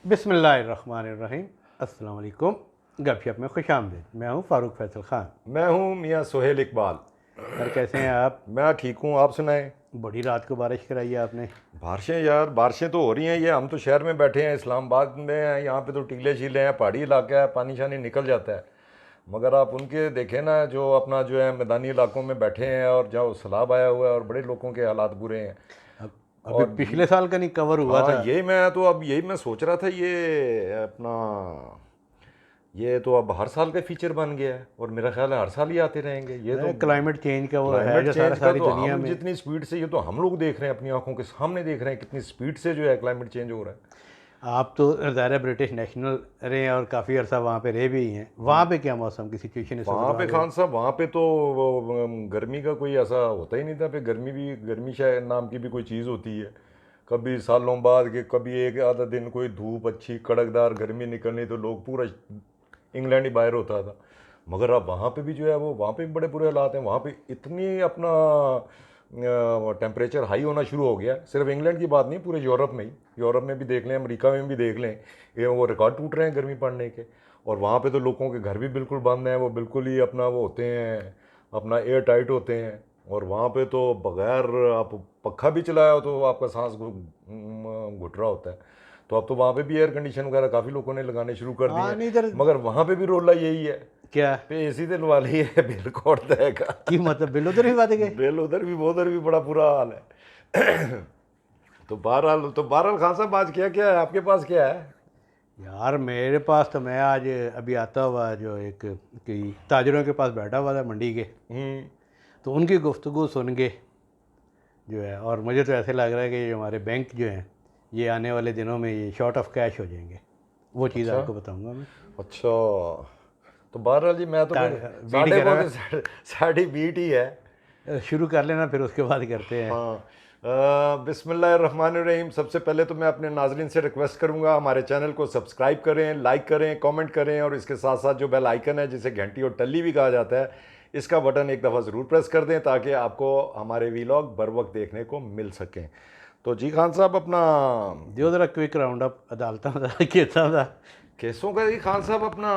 बिस्मिल्लाहिर्रहमानिर्रहीम। अस्सलाम वालेकुम। गपशप में खुशामदीद। मैं हूँ फ़ारूक फैसल ख़ान। मैं हूँ मियाँ सोहेल इकबाल। सर कैसे हैं आप? मैं ठीक हूँ, आप सुनाएं। बड़ी रात को बारिश कराई है आपने। बारिशें यार, बारिशें तो हो रही हैं। ये हम तो शहर में बैठे हैं, इस्लामाबाद में हैं, यहाँ पे तो टीले शीले हैं, पहाड़ी इलाका है, पानी शानी निकल जाता है। मगर आप उनके देखें ना, जो अपना जो है मैदानी इलाकों में बैठे हैं और जहाँ सैलाब आया हुआ है और बड़े लोगों के हालात बुरे हैं। अब अभी और पिछले साल का नहीं कवर हुआ हाँ, था। यही मैं सोच रहा था, ये तो अब हर साल का फीचर बन गया है और मेरा ख्याल है हर साल ही आते रहेंगे ये तो। क्लाइमेट चेंज का वो है क्लाइमेट जो चेंज का सारी तो दुनिया हम में। जितनी स्पीड से, ये तो हम लोग देख रहे हैं, अपनी आंखों के सामने देख रहे हैं कितनी स्पीड से जो है क्लाइमेट चेंज हो रहा है। आप तो ज़ाहिर ब्रिटिश नेशनल रहे हैं और काफ़ी अर्सा वहाँ पे रहे भी हैं। वहाँ पे क्या मौसम की सिचुएशन इस वक्त वहाँ पे रहा है? खान साहब, वहाँ पे तो गर्मी का कोई ऐसा होता ही नहीं था। पे गर्मी शायद नाम की भी कोई चीज़ होती है। कभी सालों बाद के कभी एक आधा दिन कोई धूप अच्छी कड़कदार गर्मी निकलनी तो लोग पूरा इंग्लैंड ही बाहर होता था। मगर अब वहाँ पे भी जो है वो, वहाँ पे भी बड़े बुरे हालात हैं। वहाँ पे इतनी अपना टेम्परेचर हाई होना शुरू हो गया। सिर्फ इंग्लैंड की बात नहीं, पूरे यूरोप में ही, यूरोप में भी देख लें, अमेरिका में भी देख लें, ये वो रिकॉर्ड टूट रहे हैं गर्मी पड़ने के। और वहाँ पे तो लोगों के घर भी बिल्कुल बंद हैं, वो बिल्कुल ही अपना वो होते हैं, अपना एयर टाइट होते हैं। और वहाँ पे तो बगैर आप पक्खा भी चलाया हो तो आपका सांस घुट रहा होता है। तो अब तो वहाँ पे भी एयर कंडीशन वगैरह काफ़ी लोगों ने लगाने शुरू कर दिए हाँ हैं। नहीं इधर मगर वहाँ पे भी रोला यही है, क्या पे एसी दिलवा ली है, बिल कौन देगा। की मतलब बिल उधर भी बात गए। बिल उधर भी बड़ा बुरा हाल है। तो बहरहाल खान साहब, आज क्या क्या है आपके पास, क्या है? यार मेरे पास तो, मैं आज अभी आता हुआ जो एक कई ताजरों के पास बैठा हुआ था मंडी के, हम्म। तो उनकी गुफ्तगू सुन के जो है, और मुझे तो ऐसे लग रहा है कि ये हमारे बैंक जो हैं ये आने वाले दिनों में ये शॉर्ट ऑफ कैश हो जाएंगे। वो चीज़ अच्छा। आपको बताऊंगा मैं। अच्छा। तो बहरहाल जी, मैं तो फिर बीट साढ़े कह कौन रहा से साढ़े बीट ही है। है, शुरू कर लेना फिर उसके बाद करते हैं। हाँ। बिस्मिल्लाहिर्रहमानिर्रहीम। सबसे पहले तो मैं अपने नाजरीन से रिक्वेस्ट करूंगा, हमारे चैनल को सब्सक्राइब करें, लाइक करें, कमेंट करें, और इसके साथ साथ जो बेल आइकन है, जिसे घंटी और टल्ली भी कहा जाता है, इसका बटन एक दफ़ा ज़रूर प्रेस कर दें ताकि आपको हमारे वीलॉग बर वक्त देखने को मिल सकें। तो जी खान साहब, अपना जो ज़रा क्विक राउंड अप अदालतों का कहता था। केसों का ही खान साहब, अपना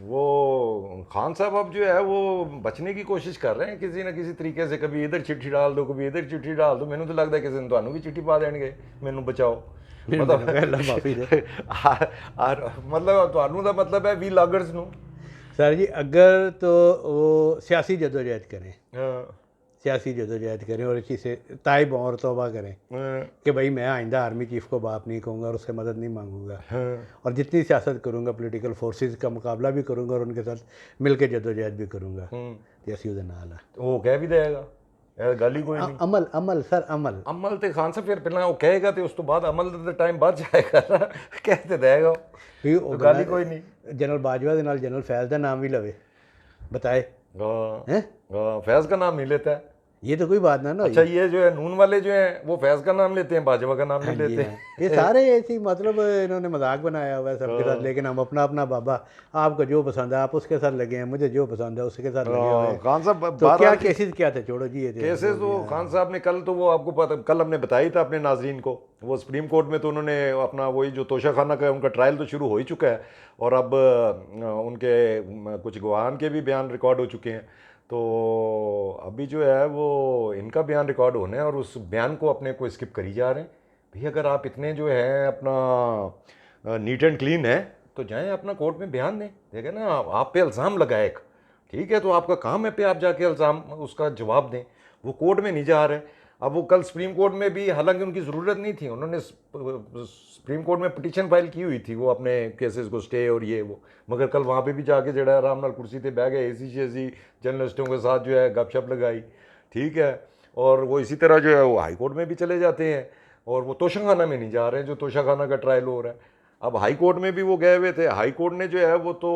वो खान साहब अब जो है वो बचने की कोशिश कर रहे हैं किसी ना किसी तरीके से। कभी इधर चिट्ठी डाल दो, कभी इधर चिट्ठी डाल दो। मैंने तो लगता है किसी दिन ਤੁਹਾਨੂੰ भी चिट्ठी पा देंगे, मैनू बचाओ। मैंने कहा अल्लाह माफ़ी दे। मतलब ਤੁਹਾਨੂੰ ਦਾ मतलब है वी लागर्स ਨੂੰ। सर जी अगर तो वो सियासी जदोजहद करें, हाँ, सियासी जदोजहद करें और इसी से ताइब और तौबा करें हाँ, कि भाई मैं आइंदा आर्मी चीफ़ को बाप नहीं कहूँगा और उससे मदद नहीं मांगूंगा, हाँ। और जितनी सियासत करूँगा पॉलिटिकल फोर्सेस का मुकाबला भी करूँगा और उनके साथ मिल के जदोजहद भी करूँगा, तो ऐसी उधर नाल है। वो कह भी देगा, यार गल ही कोई नहीं। अमल अमल सर अमल। अमल तो खान साहब फिर पहला वो कहेगा तो उस तो बाद अमल का टाइम बाद जाएगा ना। कहते देगा वो, भी तो गल ही कोई नहीं। जनरल बाजवा के नाल जनरल फैज़ का नाम भी लवे, बताए हाँ, हैं? हाँ, फैज़ का नाम नहीं लेता है। ये तो कोई बात ना अच्छा, हुई। ये जो है नून वाले जो हैं वो फैज़ का नाम लेते हैं, बाजवा का नाम हाँ नहीं जी लेते। हाँ, ये सारे ऐसी मतलब इन्होंने मजाक बनाया हुआ है सबके साथ, लेकिन हम अपना अपना बाबा, आपको जो पसंद है आप उसके साथ लगे हैं, मुझे जो पसंद है उसके साथ लगे हुए हैं। खान साहब, तो क्या बहरहाल जी, केसेस क्या थे, छोड़ो जी ये केसेस बोल तो दिया। खान साहब ने कल, तो वो आपको पता, कल हमने बताया ही था अपने नाजरीन को, वो सुप्रीम कोर्ट में तो उन्होंने अपना वही जो तोशाखाना का उनका ट्रायल तो शुरू हो ही चुका है। और अब उनके कुछ गवाहान के भी बयान रिकॉर्ड हो चुके हैं। तो अभी जो है वो इनका बयान रिकॉर्ड होना है और उस बयान को अपने को स्किप करी जा रहे हैं। भाई अगर आप इतने जो है अपना नीट एंड क्लीन है तो जाएं अपना कोर्ट में बयान दें। देखें ना, आप पे इल्ज़ाम लगा एक, ठीक है, तो आपका काम है पे आप जाके इल्ज़ाम उसका जवाब दें। वो कोर्ट में नहीं जा रहे। अब वो कल सुप्रीम कोर्ट में भी, हालांकि उनकी ज़रूरत नहीं थी, उन्होंने सुप्रीम कोर्ट में पिटीशन फाइल की हुई थी वो अपने केसेस को स्टे और ये वो, मगर कल वहाँ पे भी जाके जड़ा आराम नाल कुर्सी पे बह गए, एसी शेसी जर्नलिस्टों के साथ जो है गपशप लगाई, ठीक है। और वो इसी तरह जो है वो हाई कोर्ट में भी चले जाते हैं और वो तोशाखाना में नहीं जा रहे हैं जो तोशाखाना का ट्रायल हो रहा है। अब हाई कोर्ट में भी वो गए हुए थे। हाई कोर्ट ने जो है वो तो,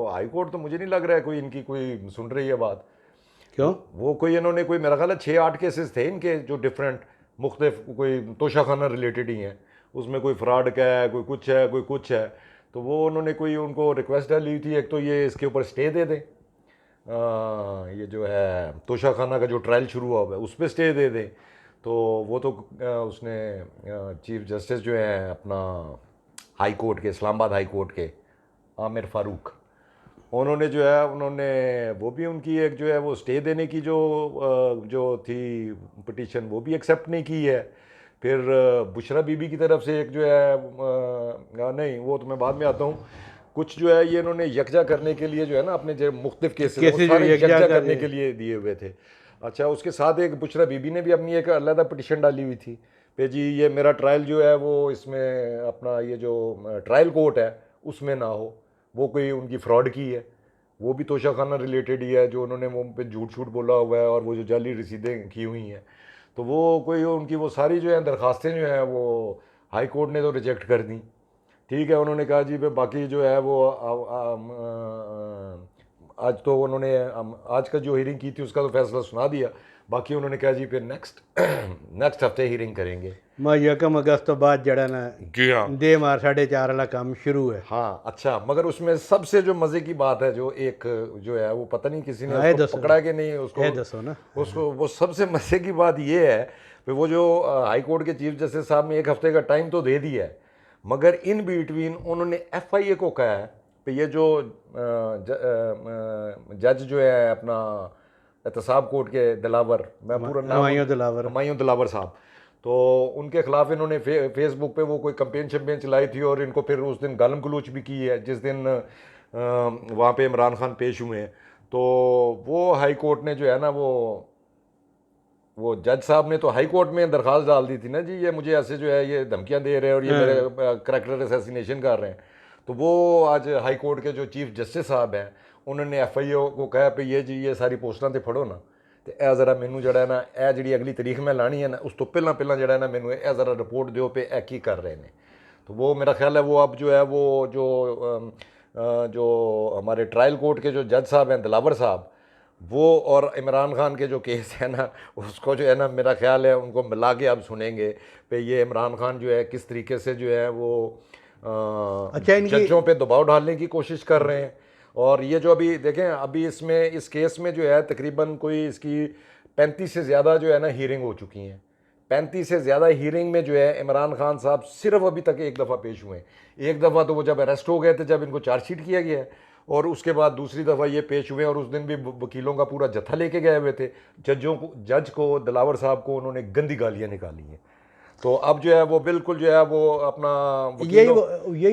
हाई कोर्ट तो मुझे नहीं लग रहा है कोई इनकी कोई सुन रही है बात। क्यों? वो कोई इन्होंने कोई, मेरा ख्याल है 6-8 केसेस थे इनके जो डिफरेंट मुख्तलिफ, कोई तोशाखाना रिलेटेड ही हैं। उसमें कोई फ्रॉड का है, कोई कुछ है, कोई कुछ है। तो वो उन्होंने कोई उनको रिक्वेस्ट डाली हुई थी, एक तो ये इसके ऊपर स्टे दे दें, ये जो है तोशाखाना का जो ट्रायल शुरू हुआ है उस पर स्टे दे दें। तो वो तो उसने चीफ जस्टिस जो है अपना हाई कोर्ट के, इस्लामाबाद हाई कोर्ट के, आमिर फारूक, उन्होंने जो है उन्होंने वो भी उनकी एक जो है वो स्टे देने की जो थी पिटीशन वो भी एक्सेप्ट नहीं की है। फिर बुशरा बीबी की तरफ से एक जो है नहीं वो तो मैं बाद में आता हूँ, कुछ जो है ये इन्होंने यकजा करने के लिए जो है ना अपने जो मुख्तलिफ केसेस जो सारे यकजा यकजा करने के लिए दिए हुए थे। अच्छा, उसके साथ एक बुशरा बीबी ने भी अपनी एक अलग पिटीशन डाली हुई थी पे जी ये मेरा ट्रायल जो है वो इसमें अपना ये जो ट्रायल कोर्ट है उसमें ना हो, वो कोई उनकी फ्रॉड की है, वो भी तोशाखाना रिलेटेड ही है, जो उन्होंने वो पे झूठ छूट बोला हुआ है और वो जो जाली रसीदें की हुई हैं, तो वो कोई उनकी वो सारी जो है दरखास्तें जो हैं वो हाई कोर्ट ने तो रिजेक्ट कर दी। ठीक है, उन्होंने कहा जी बाकी जो है वो आज तो उन्होंने आज का जो हियरिंग की थी उसका तो फैसला सुना दिया, बाकी उन्होंने कहा जी फिर नेक्स्ट हफ्ते हियरिंग करेंगे। मैं 1 अगस्त तो बाद जड़ा ना जी हाँ, दे मार 4.5 वाला काम शुरू है। हाँ अच्छा, मगर उसमें सबसे जो मज़े की बात है जो एक जो है वो पता नहीं किसी ने हाँ, ये उसको दसो। पकड़ा कि नहीं ये उसको दसो ना। उसको वो सबसे मज़े की बात ये है कि वो जो हाई कोर्ट के चीफ जस्टिस साहब ने 1 हफ्ते का टाइम तो दे दिया है, मगर इन बिटवीन उन्होंने FIA को कहा है कि ये जो जज जो है अपना एहतसाब कोर्ट के दिलावर, मैं पूरा नाम हुमायूं दिलावर। हुमायूं दिलावर साहब, तो उनके खिलाफ इन्होंने फेसबुक पे वो कोई कंपेन शम्पेन चलाई थी और इनको फिर उस दिन गालम गलोच भी की है जिस दिन वहाँ पे इमरान खान पेश हुए हैं। तो वो हाई कोर्ट ने जो है ना वो जज साहब ने तो हाई कोर्ट में दरख्वास्त डाल दी थी ना जी ये मुझे ऐसे जो है ये धमकियां दे रहे हैं और ये मेरे करैक्टर असैसिनेशन कर रहे हैं। तो वो आज हाई कोर्ट के जो चीफ जस्टिस साहब हैं उन्होंने FIA को कहा कि ये जी ये सारी पोस्टां तो फड़ो ना, तो यह जरा मैनू जड़ा है ना यह जी अगली तारीख मैं लानी है ना उस तो पहला जड़ा है ना मैनू यह जरा रिपोर्ट दो पे यह की कर रहे हैं। तो वो मेरा ख्याल है वो अब जो है वो जो हमारे ट्रायल कोर्ट के जो जज साहब हैं दिलावर साहब, वो और इमरान खान के जो केस है ना उसको जो है ना मेरा ख्याल है उनको मिला के अब सुनेंगे पे ये इमरान खान जो है किस तरीके से जो है वो अच्छा, जजों पे दबाव डालने की कोशिश कर रहे हैं। और ये जो अभी देखें अभी इसमें इस केस में जो है तकरीबन कोई इसकी 35 से ज़्यादा जो है ना हियरिंग हो चुकी हैं। 35 से ज़्यादा हियरिंग में जो है इमरान खान साहब सिर्फ अभी तक एक दफ़ा पेश हुए हैं। एक दफ़ा तो वो जब अरेस्ट हो गए थे जब इनको चार्जशीट किया गया है, और उसके बाद दूसरी दफ़ा ये पेश हुए और उस दिन भी वकीलों का पूरा जत्था लेके गए हुए थे। जज को दिलावर साहब को उन्होंने गंदी गालियाँ निकाली हैं। तो अब जो है वो बिल्कुल जो है वो अपना यही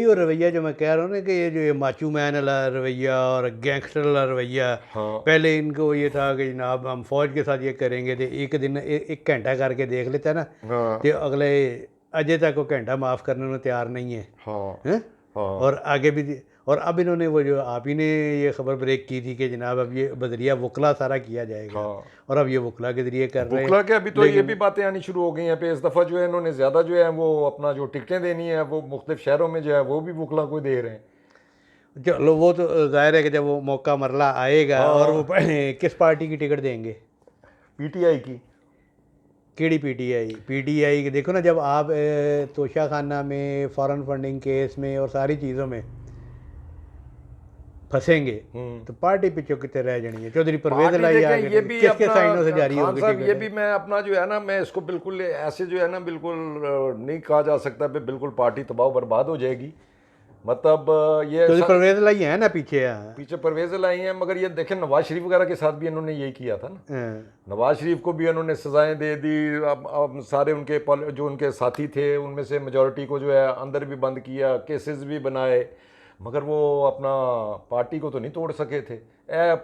वो रवैया जो मैं कह रहा हूँ ना कि ये जो ये माचू मैन वाला रवैया और गैंगस्टर वाला रवैया। हाँ। पहले इनको ये था कि जनाब हम फौज के साथ ये करेंगे तो एक दिन एक घंटा करके देख लेता है ना, हाँ तो अगले अजय तक वो घंटा माफ़ करने में तैयार नहीं है। हाँ हैं? हाँ और आगे भी और अब इन्होंने वो जो आप ही ने ये खबर ब्रेक की थी कि जनाब अब ये बदरिया वकला सारा किया जाएगा। हाँ। और अब ये वकला के जरिए कर रहे हैं। बुकला के अभी तो ये भी बातें आनी शुरू हो गई हैं पे इस दफ़ा जो है इन्होंने ज़्यादा जो है वो अपना जो टिकटें देनी है वो मुख्तलिफ शहरों में जो है वो भी बुकला को दे रहे हैं। चलो वो तो जाहिर है कि जब वो मौका मरला आएगा। और वो किस पार्टी की टिकट देंगे? PTI की। केड़ी PTI की देखो ना, जब आप तोशाखाना में फॉरेन फंडिंग केस में और सारी चीज़ों में फंसेंगे तो पार्टी पिछो कितने रह जानी है। चौधरी परवेज लाई ये भी किसके साइनों से जारी होगी टिकट? ये भी मैं अपना जो है ना मैं इसको बिल्कुल ऐसे जो है ना बिल्कुल नहीं कहा जा सकता पे बिल्कुल पार्टी तबाह बर्बाद हो जाएगी। मतलब ये चौधरी परवेज लाई है ना पीछे परवेज लाई हैं, मगर ये देखें नवाज शरीफ वगैरह के साथ भी इन्होंने यही किया था ना। नवाज शरीफ को भी इन्होंने सजाएं दे दी। अब सारे उनके जो उनके साथी थे उनमें से मेजॉरिटी को जो है अंदर भी बंद किया, केसेस भी बनाए, मगर वो अपना पार्टी को तो नहीं तोड़ सके थे।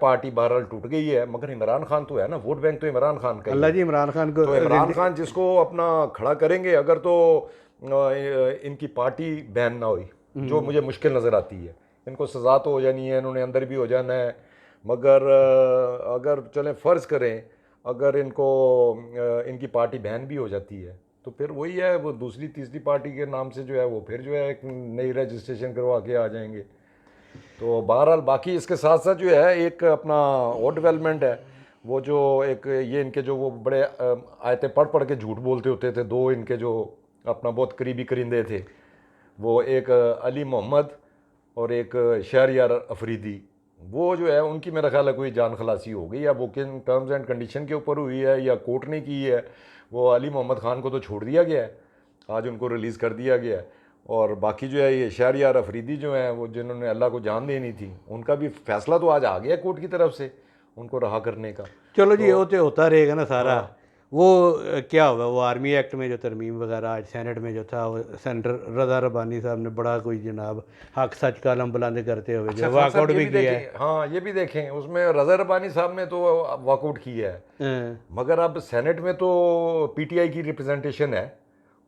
पार्टी बहरहाल टूट गई है, मगर इमरान खान तो है ना, वोट बैंक तो इमरान खान का अल्लाह जी इमरान खान को। तो इमरान खान जिसको अपना खड़ा करेंगे अगर तो इनकी पार्टी बैन ना हुई, जो मुझे मुश्किल नज़र आती है। इनको सज़ा तो हो जानी है, इन्होंने अंदर भी हो जाना है, मगर अगर चलें फ़र्ज़ करें अगर इनको इनकी पार्टी बैन भी हो जाती है तो फिर वही है वो दूसरी तीसरी पार्टी के नाम से जो है वो फिर जो है एक नई रजिस्ट्रेशन करवा के आ जाएंगे। तो बहरहाल बाकी इसके साथ साथ जो है एक अपना और डेवलपमेंट है वो जो एक ये इनके जो वो बड़े आयतें पढ़ के झूठ बोलते होते थे, दो इनके जो अपना बहुत करीबी करिंदे थे, वो एक अली मोहम्मद और एक शहरयार अफरीदी, वो जो है उनकी मेरा ख्याल है कोई जान खलासी हो गई। या वो किन टर्म्स एंड कंडीशन के ऊपर हुई है या कोर्ट ने की है। वो अली मोहम्मद ख़ान को तो छोड़ दिया गया है, आज उनको रिलीज़ कर दिया गया है, और बाकी जो है ये शहरियार अफरीदी जो हैं वो जिन्होंने अल्लाह को जान देनी थी, उनका भी फैसला तो आज आ गया कोर्ट की तरफ से उनको रहा करने का। चलो जी, वो तो होता रहेगा ना सारा। हाँ। वो क्या हुआ, वो आर्मी एक्ट में जो तरमीम वगैरह आज सेनेट में जो था, वो सेनेटर रज़ा रब्बानी साहब ने बड़ा कोई जनाब हक सच का अलम बुलंद करते हुए जो अच्छा, खान साहब वॉकआउट ये भी भी किया है। देखें, हाँ ये भी देखें, उसमें रज़ा रब्बानी साहब ने तो वॉकआउट किया है, हाँ, मगर अब सेनेट में तो पीटीआई की रिप्रेजेंटेशन है,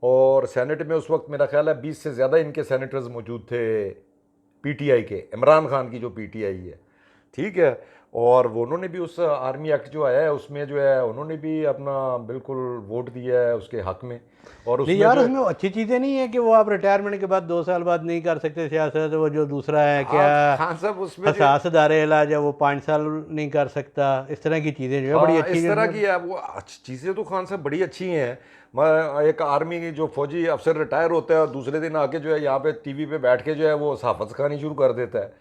और सेनेट में उस वक्त मेरा ख्याल है 20 से ज़्यादा इनके सेनेटर्स मौजूद थे पीटीआई के, इमरान खान की जो पीटीआई है, ठीक है। और वो उन्होंने भी उस आर्मी एक्ट जो आया है उसमें जो है उन्होंने भी अपना बिल्कुल वोट दिया है उसके हक में। और नहीं उसमें यार, जो उसमें वो अच्छी चीज़ें नहीं है कि वो आप रिटायरमेंट के बाद 2 साल बाद नहीं कर सकते सियासत। वो जो दूसरा है क्या, हाँ खान साहब उसमें जो, हसास दायरे इलाज है, वो 5 साल नहीं कर सकता। इस तरह की चीज़ें जो है बड़ी हाँ अच्छी इस तरह की है वो चीज़ें तो खान साहब बड़ी अच्छी हैं। मैं एक आर्मी की जो फौजी अफसर रिटायर होता है और दूसरे दिन आके जो है यहाँ पे टीवी पे बैठ के जो है वो सहाफ़त सिखानी शुरू कर देता है,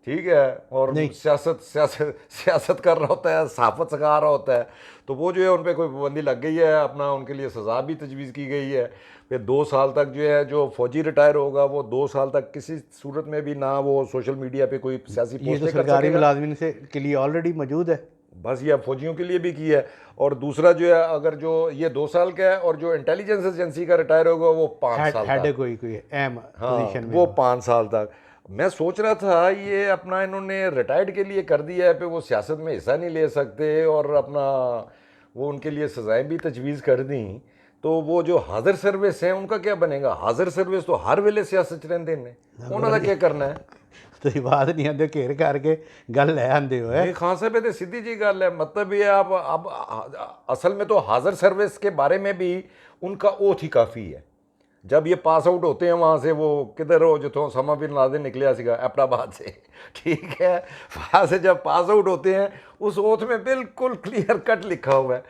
ठीक है, और नहीं। सियासत सियासत सियासत कर रहा होता है, सहाफ़त सिखा रहा होता है। तो वो जो है उन पर कोई पाबंदी लग गई है, अपना उनके लिए सज़ा भी तजवीज़ की गई है। फिर 2 साल तक जो है जो फौजी रिटायर होगा वो 2 साल तक किसी सूरत में भी ना वो सोशल मीडिया पे कोई सियासी ये तो पोस्टें कर सरकारी सकेगा। मुलाजमिन से के लिए ऑलरेडी मौजूद है। बस ये अब फौजियों के लिए भी की है। और दूसरा जो है अगर जो ये 2 साल का है और जो इंटेलिजेंस एजेंसी का रिटायर होगा वो 5 साल हेड है, तक। कोई अहम हाँ पोजीशन में वो हो। 5 साल तक। मैं सोच रहा था ये अपना इन्होंने रिटायर्ड के लिए कर दिया है, पे वो सियासत में हिस्सा नहीं ले सकते और अपना वो उनके लिए सज़ाएं भी तजवीज़ कर दी, तो वो जो हाजिर सर्विस है उनका क्या बनेगा? हाजिर सर्विस तो हर वेले सियासत रहते ने, उन्होंने क्या करना है? तो बात नहीं आते घेर करके गल लै आंदे हो है। नहीं खान साहब ये तो सीधी जी गल है, मतलब ये आप अब असल में तो हाजिर सर्विस के बारे में भी उनका ओथ ही काफ़ी है। जब ये पास आउट होते हैं वहाँ से, वो किधर हो जो तो समा बिन लादेन निकलिया सीगा एबटाबाद से, ठीक है, वहाँ से जब पास आउट होते हैं उस ओथ में बिल्कुल क्लियर कट लिखा हुआ है,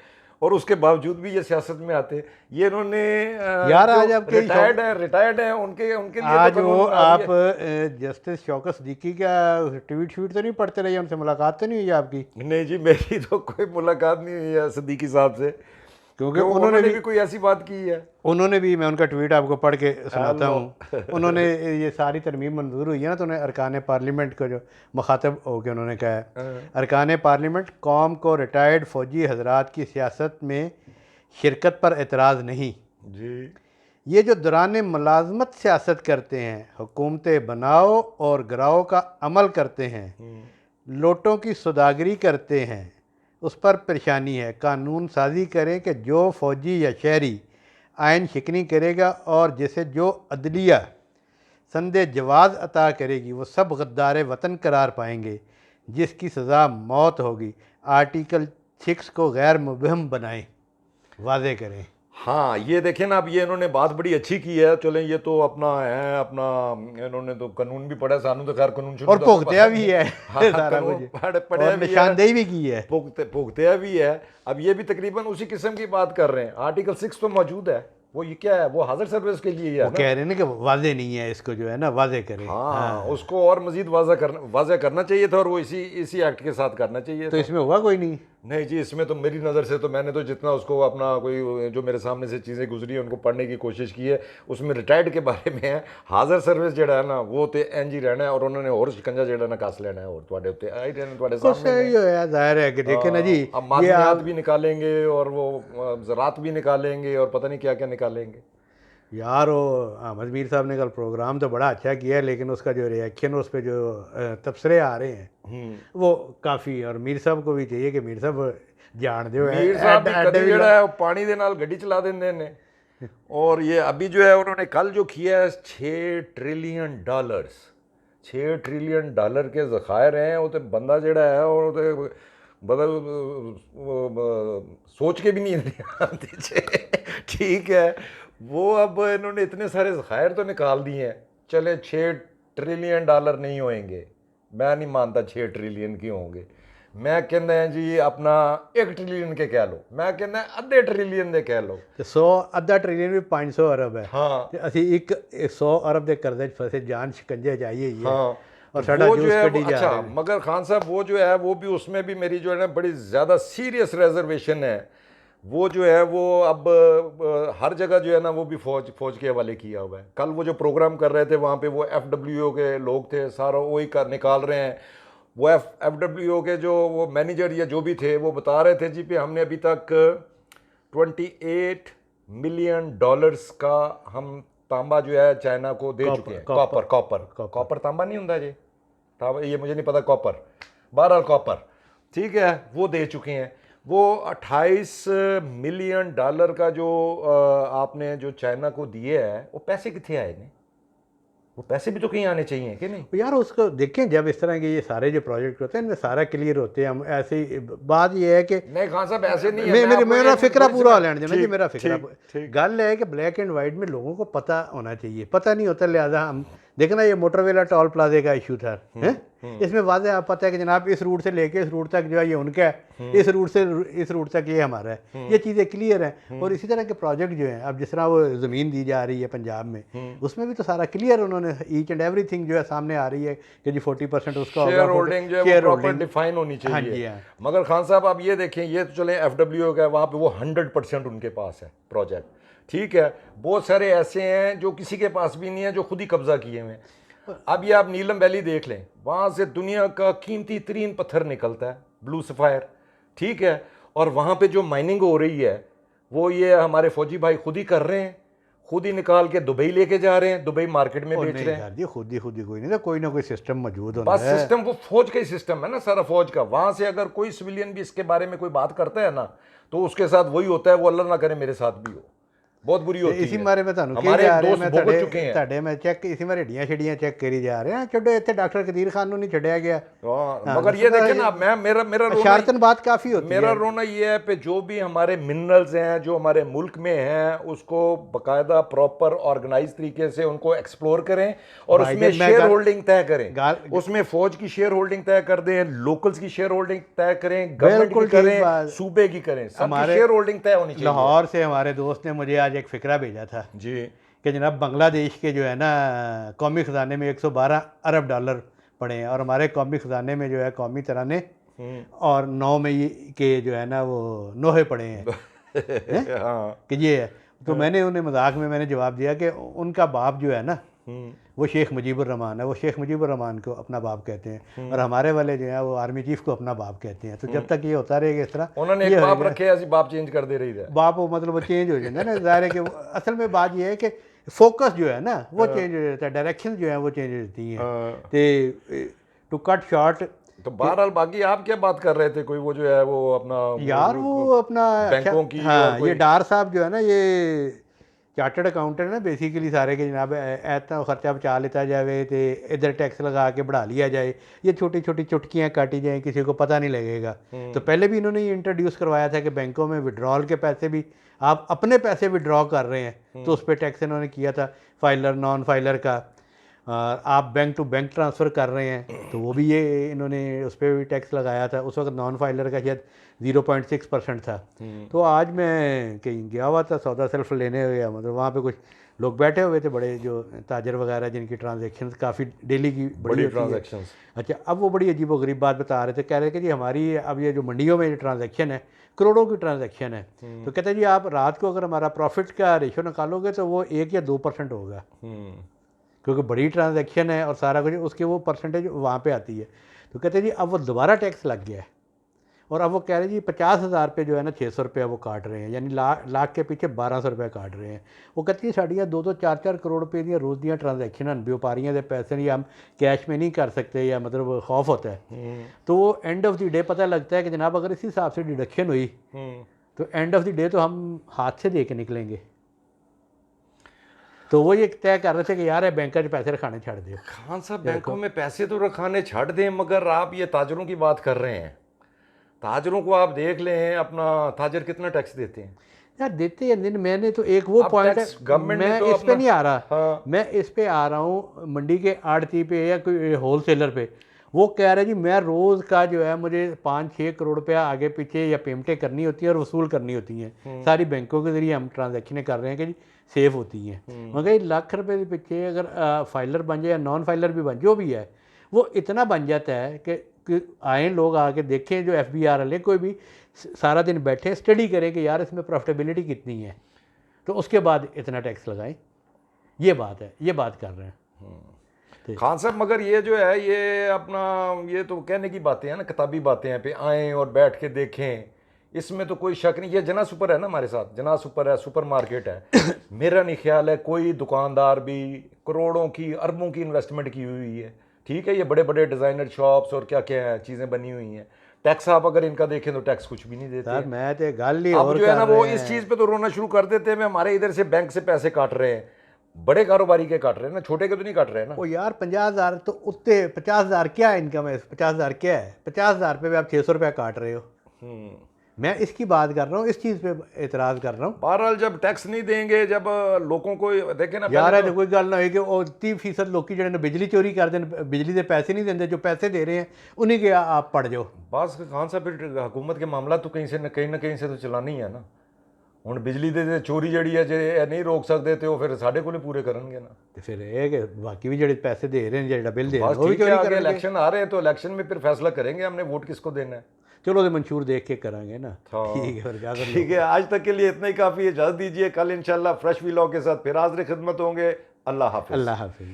और उसके बावजूद भी ये सियासत में आते हैं। ये इन्होंने यार आज आपके रिटायर्ड है उनके उनके लिए आज तो वो कानून बना आप दिया। जस्टिस शौकत सिद्दीकी का ट्वीट श्वीट तो नहीं पढ़ते रहिए, उनसे मुलाकात तो नहीं हुई आपकी? नहीं जी, मेरी तो कोई मुलाकात नहीं हुई है सिद्दीकी साहब से, क्योंकि उन्होंने भी कोई ऐसी बात की है। उन्होंने भी, मैं उनका ट्वीट आपको पढ़ के सुनाता हूँ। उन्होंने ये सारी तरमीम मंजूर हुई है ना, तो उन्हें अरकान पार्लियामेंट को जो मुखातब होकर उन्होंने कहा है, अरकान पार्लियामेंट कौम को रिटायर्ड फ़ौजी हजरात की सियासत में शिरकत पर एतराज़ नहीं जी। ये जो दौरान मुलाजमत सियासत करते हैं, हुकूमतें बनाओ और गिराओ का अमल करते हैं, लोटों की सौदागरी करते हैं, उस पर परेशानी है। कानून साजी करें कि जो फ़ौजी या शहरी आइन शिकनी करेगा और जिसे जो अदलिया संदे जवाज़ अता करेगी वो सब गद्दार वतन करार पाएंगे, जिसकी सज़ा मौत होगी। आर्टिकल 6 को गैर मुबहम बनाएं, वाज़े करें। हाँ ये देखें ना, अब ये इन्होंने बात बड़ी अच्छी की है। चलें ये तो अपना है, अपना इन्होंने तो कानून भी पढ़ा, सानू तो खैर कानून और भुगतिया भी है हाँ, सारा कानून कुछ, पढ़ा और भी है, निशानदेही भी की है, भुगतिया भी है। अब ये भी तकरीबन उसी किस्म की बात कर रहे हैं। आर्टिकल 6 तो मौजूद है, वो ये क्या है, वो हाजिर सर्विस के लिए है वो ना। कह रहे हैं ना कि वाजे नहीं है, इसको जो है ना वाजे करें। हाँ, उसको और मजीद वाज़ा करना चाहिए था, और वो इसी एक्ट के साथ करना चाहिए तो था। इसमें हुआ कोई नहीं। नहीं जी, इसमें तो मेरी नज़र से तो मैंने तो जितना उसको अपना कोई जो मेरे सामने से चीज़ें गुजरी हैं उनको पढ़ने की कोशिश की है, उसमें रिटायर्ड के बारे में है। हाजिर सर्विस जड़ा है ना वो तो इंज ही रहना है, और उन्होंने और शिकंजा जड़ा ना कस लेना है, और तुहाडे उत्ते आई रहना, तुहाडे कुछ सामने सही है, जाहिर है कि देखे ना जी, अब ये मादनियात आप भी निकालेंगे और वो ज़रात भी निकालेंगे और पता नहीं क्या क्या निकालेंगे। यार वो अहमद मीर साहब ने कल प्रोग्राम तो बड़ा अच्छा किया है, लेकिन उसका जो रिएक्शन, उस पर जो तबसरे आ रहे हैं वो काफ़ी, और मीर साहब को भी चाहिए कि मीर साहब जान दो मीर साहब भी कभी जड़ा है पानी दे नाल गड्डी चला देंगे ने। और ये अभी जो है उन्होंने कल जो किया है 6 ट्रिलियन डॉलर्स, 6 ट्रिलियन डॉलर के ज़खायर हैं। वो तो बंदा जड़ा है और तो मतलब सोच के भी नहीं आती, ठीक है। वो अब इन्होंने इतने सारे ज़खायर तो निकाल दिए हैं। चले 6 ट्रिलियन डॉलर नहीं होंगे, मैं नहीं मानता 6 ट्रिलियन की होंगे। मैं कहना है जी अपना 1 ट्रिलियन के कह लो, मैं कहना है आधे ट्रिलियन दे कह लो। तो 100 आधा ट्रिलियन भी 500 अरब है। हाँ ते असी एक 100 अरब के कर्जे फसे जान शिकंजे जाइए ही है। हाँ, और साढ़ा वो जूस जो है कटी जा अच्छा, रहा मगर खान साहब वो जो है वो भी उसमें भी मेरी जो है ना बड़ी ज़्यादा सीरियस रिजर्वेशन है। वो जो है वो अब हर जगह जो है ना वो भी फौज के हवाले किया हुआ है। कल वो जो प्रोग्राम कर रहे थे वहाँ पे वो FWO के लोग थे, सारा वही कर निकाल रहे हैं। वो FWO के जो वो मैनेजर या जो भी थे वो बता रहे थे जी पे हमने अभी तक 28 मिलियन डॉलर्स का हम तांबा जो है चाइना को दे चुके हैं। कॉपर तांबा नहीं होता जी, तांबा ये मुझे नहीं पता, कॉपर, बहरहाल कॉपर, ठीक है, वो दे चुके हैं। वो 28 मिलियन डॉलर का जो आपने जो चाइना को दिए है वो पैसे कितने आए ने? वो पैसे भी तो कहीं आने चाहिए कि नहीं यार? उसको देखें, जब इस तरह के ये सारे जो प्रोजेक्ट होते हैं इनमें सारा क्लियर होते हैं। हम ऐसे ही, बात ये है कि नहीं खान साहब ऐसे नहीं है, मेरा फिक्रा पूरा हो लेना देना जी, मेरा फिक्रा। ठीक। गल है कि ब्लैक एंड वाइट में लोगों को पता होना चाहिए, पता नहीं होता, लिहाजा हम देखना ये मोटरवे वाला टोल प्लाजे का इशू था, हैं? इसमें वाज़े आप पता है कि जनाब इस रूट से लेके इस रूट तक जो है ये उनका है, इस रूट तक ये हमारा है, ये चीज़ें क्लियर हैं। और इसी तरह के प्रोजेक्ट जो हैं, अब जिस तरह वो ज़मीन दी जा रही है पंजाब में, उसमें भी तो सारा क्लियर उन्होंने ईच एंड एवरीथिंग जो है सामने आ रही है कि जी 40% उसका शेयर होल्डिंग जो है वो प्रॉपर डिफाइन होनी चाहिए। हाँ जी, हाँ। मगर खान साहब आप ये देखें, ये तो चले FWO का वहाँ पे वो 100% उनके पास है प्रोजेक्ट, ठीक है। बहुत सारे ऐसे हैं जो किसी के पास भी नहीं है, जो खुद ही कब्जा किए हुए हैं। अब ये आप नीलम वैली देख लें, वहाँ से दुनिया का कीमती तरीन पत्थर निकलता है, ब्लू सफायर, ठीक है। और वहाँ पे जो माइनिंग हो रही है वो ये हमारे फौजी भाई खुद ही कर रहे हैं, खुद ही निकाल के दुबई लेके जा रहे हैं, दुबई मार्केट में बेच रहे हैं। खुद ही कोई नहीं, कोई ना कोई सिस्टम मौजूद होना बस है। सिस्टम वो फौज का ही सिस्टम है ना, सारा फौज का। वहां से अगर कोई सिविलियन भी इसके बारे में कोई बात करता है ना तो उसके साथ वही होता है, वो अल्लाह ना करे मेरे साथ भी हो, बहुत बुरी होती है। इसी मारे में ਤੁਹਾਨੂੰ हमारे ਜਾ ਰਹੇ दोस्त ਮੈਂ भुगत चुके हैं। ਤੁਹਾਡੇ ਮੈਂ ਚੈੱਕ ਇसी ਮਾਰੇ ਢੀਆਂ ਛੜੀਆਂ ਚੈੱਕ करी जा रहे हैं। छोड़ो ਇੱਥੇ डॉक्टर कदीर खान ਨੂੰ नहीं ਛੱਡਿਆ ਗਿਆ। मगर ये देखें ना, मेरा शारतन बात काफ़ी होती है। मेरा रोना ये है पे जो भी हमारे मिनरल्स हैं जो हमारे मुल्क में हैं उसको बाकायदा प्रॉपर ऑर्गेनाइज तरीके से उनको एक्सप्लोर करें और उसमें शेयर होल्डिंग तय करें, उसमें फौज की शेयर होल्डिंग तय कर दें, लोकल्स की शेयर होल्डिंग तय करें, गवर्नमेंट की करें, सूबे की करें, सबकी शेयर होल्डिंग तय होनी चाहिए। लाहौर से हमारे दोस्त ने मुझे आज एक फिक्रा भेजा था जी कि जनाब बांग्लादेश के जो है ना कौमी ख़जाने में 112 अरब डॉलर पड़े हैं और हमारे कौमी ख़जाने में जो है कौमी तराने और 9 में ये के जो है ना वो नोहे पड़े हैं। हाँ। कि ये है। तो मैंने उन्हें मजाक में मैंने जवाब दिया कि उनका बाप जो है ना वो शेख मुजीबुर रहमान है, वो शेख मुजीबुर रहमान को अपना बाप कहते हैं और हमारे वाले जो है वो आर्मी चीफ को अपना बाप कहते हैं। तो जब तक ये होता रहेगा इस तरह, उन्होंने एक बाप रखे ऐसी बाप चेंज कर दे रही है, बाप वो मतलब वो चेंज हो जाता है ना। ज़ाहिर है कि असल में बात ये है कि फोकस जो है ना वो चेंज हो जाता है, डायरेक्शन जो है वो चेंज हो जाती है। टू कट शॉर्ट, तो बहरहाल बाकी आप क्या बात कर रहे थे, कोई वो जो है वो अपना यार वो अपना बैंकों की, हाँ, ये डार साहब जो है ना ये चार्टर्ड अकाउंटेंट है बेसिकली सारे के, जनाब इतना खर्चा बचा लेता जाए तो इधर टैक्स लगा के बढ़ा लिया जाए, ये छोटी छोटी चुटकियाँ काटी जाएँ, किसी को पता नहीं लगेगा। तो पहले भी इन्होंने ये इंट्रोड्यूस करवाया था कि बैंकों में विड्रॉल के पैसे भी आप अपने पैसे विड्रॉ कर रहे हैं तो उस पर टैक्स इन्होंने किया था, फाइलर नॉन फाइलर का। आप बैंक टू बैंक ट्रांसफ़र कर रहे हैं तो वो भी ये इन्होंने उस पर भी टैक्स लगाया था। उस वक्त नॉन फाइलर का शायद 0.6% था। तो आज मैं कहीं गया हुआ था सौदा सेल्फ लेने गया, मतलब वहाँ पे कुछ लोग बैठे हुए थे बड़े जो ताजर वगैरह जिनकी ट्रांजेक्शन काफ़ी डेली की बड़ी ट्रांजेक्शन। अच्छा, अब वो बड़ी अजीब व गरीब बात बता रहे थे, कह रहे थे कि जी हमारी अब ये जो मंडियों में जो ट्रांजेक्शन है करोड़ों की ट्रांजेक्शन है, तो कहते हैं जी आप रात को अगर हमारा प्रॉफिट का रेशो निकालोगे तो वो 1 या 2% होगा, क्योंकि बड़ी ट्रांजैक्शन है और सारा कुछ उसके वो परसेंटेज वहाँ पे आती है। तो कहते हैं जी अब वो दोबारा टैक्स लग गया है और अब वो कह रहे हैं जी 50,000 पे जो है ना 600 रुपया वो काट रहे हैं, यानी लाख के पीछे 1200 रुपया काट रहे हैं। वो कहती है साड़ियाँ 2-2 4-4 करोड़ रुपये दी रोज़ दियाँ ट्रांजैक्शन व्यापारियों के पैसे नहीं हम कैश में नहीं कर सकते, या मतलब खौफ होता है। तो वो एंड ऑफ द डे पता लगता है कि जनाब अगर इसी हिसाब से डिडक्शन हुई तो एंड ऑफ द डे तो हम हाथ से दे के निकलेंगे। तो वो ये तय कर रहे थे कि यार बैंक में पैसे रखाने छड़ दो। खान साहब बैंकों में पैसे तो रखाने छड़ दें, मगर आप ये ताजरों की बात कर रहे हैं, ताजरों को आप देख लें, अपना ताजर कितना टैक्स देते हैं यार, देते हैं दिन। मैंने तो एक वो पॉइंट है, मैं इस पे नहीं आ रहा। हाँ। मैं इस पे आ रहा हूँ मंडी के आड़ती पे या कोई होलसेलर पे। वो कह रहे जी मैं रोज़ का जो है मुझे 5-6 करोड़ रुपया आगे पीछे या पेमेंटें करनी होती है और वसूल करनी होती हैं, सारी बैंकों के ज़रिए हम ट्रांजैक्शनें कर रहे हैं कि जी सेफ होती हैं। मगर लाख रुपए के पीछे अगर फाइलर बन जाए या नॉन फाइलर भी बन जो भी है वो इतना बन जाता है कि कि आए लोग आके देखें, जो FBR वाले कोई भी सारा दिन बैठे स्टडी करें कि यार इसमें प्रॉफिटेबिलिटी कितनी है, तो उसके बाद इतना टैक्स लगाएं। ये बात है, ये बात कर रहे हैं खान साहब। मगर ये जो है ये अपना ये तो कहने की बातें हैं ना, किताबी बातें हैं, पे आएँ और बैठ के देखें, इसमें तो कोई शक नहीं। ये जना सुपर है ना हमारे साथ, जना सुपर है, सुपर मार्केट है। मेरा नहीं ख्याल है कोई दुकानदार भी करोड़ों की अरबों की इन्वेस्टमेंट की हुई है, ठीक है, ये बड़े बड़े डिज़ाइनर शॉप्स और क्या क्या है चीज़ें बनी हुई हैं। टैक्स आप अगर इनका देखें तो टैक्स कुछ भी नहीं देते सर। मैं तो गल ही अब और जो है ना वो कर इस चीज़ पे तो रोना शुरू कर देते हैं, हमारे इधर से बैंक से पैसे काट रहे हैं, बड़े कारोबारी के काट रहे हैं ना, छोटे के तो नहीं काट रहे हैं ना। ओ यार 50,000 तो उत्ते 50,000 क्या है इनकम है? 50,000 क्या है? 50,000 पे आप 600 रुपया काट रहे हो। मैं इसकी बात कर रहा हूँ, इस चीज़ पे एतराज़ कर रहा हूँ। बहरहाल जब टैक्स नहीं देंगे, जब लोगों को देखे ना, यार पहले है कोई गल ना हो कि 30% लोग जिन्हें बिजली चोरी कर दें, बिजली के पैसे नहीं देंगे, जो पैसे दे रहे हैं उन्हीं के आप पड़ जाओ। बस खान साहब फिर हुकूमत के मामला तो कहीं ना कहीं से तो चलाना ही है ना। ਹੁਣ बिजली ਦੇ ਚੋਰੀ ਜਿਹੜੀ ਹੈ ਜੇ ਇਹ ਨਹੀਂ ਰੋਕ ਸਕਦੇ ਤੇ ਉਹ ਫਿਰ ਸਾਡੇ ਕੋਲੇ पूरे ਕਰਨਗੇ ना। तो फिर ये कि बाकी भी जो पैसे दे रहे हैं, जो बिल दे रहे बस हैं वो भी ठीक है, चोरी आगे करेंगे। इलेक्शन आ रहे हैं तो इलेक्शन में फिर फैसला करेंगे हमने वोट किसको देना है। चलो तो मंशूर देख के करांगे ना। हाँ। ठीक है, फिर क्या करें। ठीक है, आज तक के लिए इतना ही काफ़ी है, इजाज़त दीजिए, कल इंशाल्लाह फ्रेश व्लॉग के साथ फिर हाज़िर खिदमत होंगे। अल्लाह हाफिज़। अल्लाह हाफिज़।